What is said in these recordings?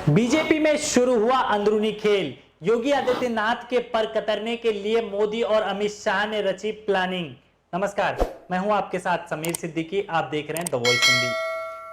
BJP में शुरू हुआ अंदरूनी खेल। योगी आदित्यनाथ के पर कतरने के लिए मोदी और अमित शाह ने रची प्लानिंग। नमस्कार, मैं हूं आपके साथ समीर सिद्दीकी। आप देख रहे हैं द वॉइस हिंदी।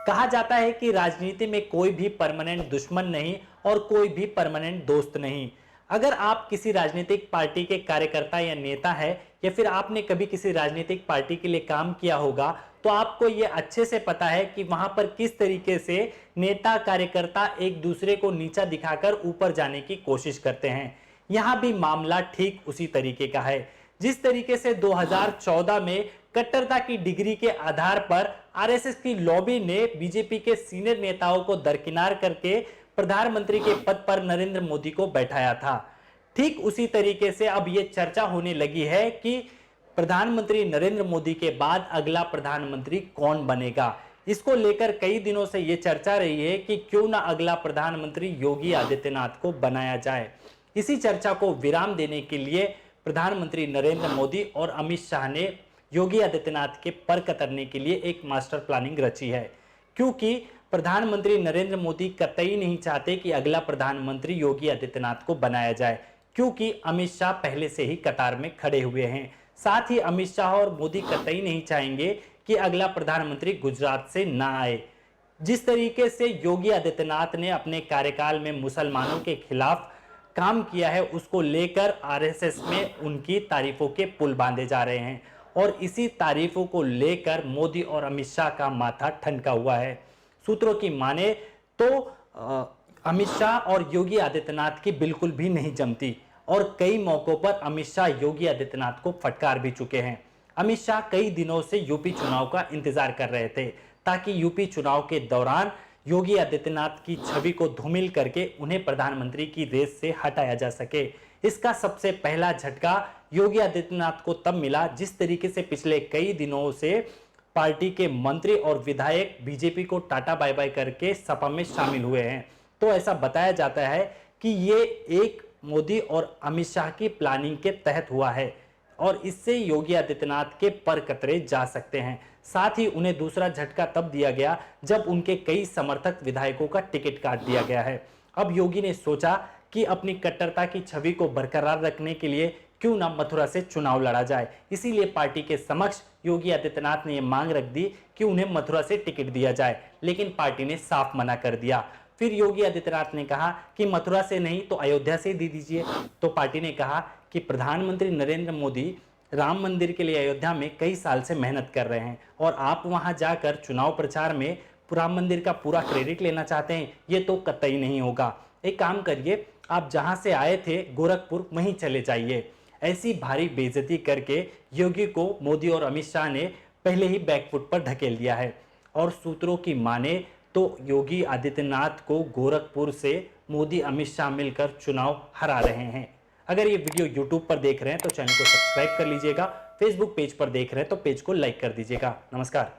कहा जाता है कि राजनीति में कोई भी परमानेंट दुश्मन नहीं और कोई भी परमानेंट दोस्त नहीं। अगर आप किसी राजनीतिक पार्टी के कार्यकर्ता या नेता है या फिर आपने कभी किसी राजनीतिक पार्टी के लिए काम किया होगा तो आपको यह अच्छे से पता है कि वहां पर किस तरीके से नेता कार्यकर्ता एक दूसरे को नीचा दिखाकर ऊपर जाने की कोशिश करते हैं। यहां भी मामला ठीक उसी तरीके का है। जिस तरीके से 2014 में कट्टरता की डिग्री के आधार पर आरएसएस की लॉबी ने बीजेपी के सीनियर नेताओं को दरकिनार करके प्रधानमंत्री के पद पर नरेंद्र मोदी को बैठाया था, ठीक उसी तरीके से अब यह चर्चा होने लगी है कि प्रधानमंत्री नरेंद्र मोदी के बाद अगला प्रधानमंत्री कौन बनेगा। इसको लेकर कई दिनों से यह चर्चा रही है कि क्यों ना अगला प्रधानमंत्री योगी आदित्यनाथ को बनाया जाए। इसी चर्चा को विराम देने के लिए प्रधानमंत्री नरेंद्र मोदी और अमित शाह ने योगी आदित्यनाथ के पर कतरने के लिए एक मास्टर प्लानिंग रची है, क्योंकि प्रधानमंत्री नरेंद्र मोदी कतई नहीं चाहते कि अगला प्रधानमंत्री योगी आदित्यनाथ को बनाया जाए, क्योंकि अमित शाह पहले से ही कतार में खड़े हुए हैं। साथ ही अमित शाह और मोदी कतई नहीं चाहेंगे कि अगला प्रधानमंत्री गुजरात से ना आए। जिस तरीके से योगी आदित्यनाथ ने अपने कार्यकाल में मुसलमानों के खिलाफ काम किया है, उसको लेकर आरएसएस में उनकी तारीफों के पुल बांधे जा रहे हैं और इसी तारीफों को लेकर मोदी और अमित शाह का माथा ठनका हुआ है। सूत्रों की माने तो अमित शाह और योगी आदित्यनाथ की बिल्कुल भी नहीं जमती और कई मौकों पर अमित शाह योगी आदित्यनाथ को फटकार भी चुके हैं। अमित शाह कई दिनों से यूपी चुनाव का इंतजार कर रहे थे ताकि यूपी चुनाव के दौरान योगी आदित्यनाथ की छवि को धूमिल करके उन्हें प्रधानमंत्री की रेस से हटाया जा सके। इसका सबसे पहला झटका योगी आदित्यनाथ को तब मिला जिस तरीके से पिछले कई दिनों से पार्टी के मंत्री और विधायक बीजेपी को टाटा बाय बाय करके सपा में शामिल हुए हैं। तो ऐसा बताया जाता है कि ये एक मोदी और अमित शाह की प्लानिंग के तहत हुआ है और इससे योगी आदित्यनाथ के पर कतरे जा सकते हैं। साथ ही उन्हें दूसरा झटका तब दिया गया जब उनके कई समर्थक विधायकों का टिकट काट दिया गया है। अब योगी ने सोचा कि अपनी कट्टरता की छवि को बरकरार रखने के लिए क्यों ना मथुरा से चुनाव लड़ा जाए। इसीलिए पार्टी के समक्ष योगी आदित्यनाथ ने यह मांग रख दी कि उन्हें मथुरा से टिकट दिया जाए, लेकिन पार्टी ने साफ मना कर दिया। फिर योगी आदित्यनाथ ने कहा कि मथुरा से नहीं तो अयोध्या से दे दीजिए। तो पार्टी ने कहा कि प्रधानमंत्री नरेंद्र मोदी राम मंदिर के लिए अयोध्या में कई साल से मेहनत कर रहे हैं और आप वहां जाकर चुनाव प्रचार में राम मंदिर का पूरा क्रेडिट लेना चाहते हैं, ये तो कतई नहीं होगा। एक काम करिए, आप जहां से आए थे गोरखपुर वहीं चले जाइए। ऐसी भारी बेइज्जती करके योगी को मोदी और अमित शाह ने पहले ही बैकफुट पर ढकेल दिया है और सूत्रों की माने तो योगी आदित्यनाथ को गोरखपुर से मोदी अमित शाह मिलकर चुनाव हरा रहे हैं। अगर ये वीडियो यूट्यूब पर देख रहे हैं तो चैनल को सब्सक्राइब कर लीजिएगा, फेसबुक पेज पर देख रहे हैं तो पेज को लाइक कर दीजिएगा। नमस्कार।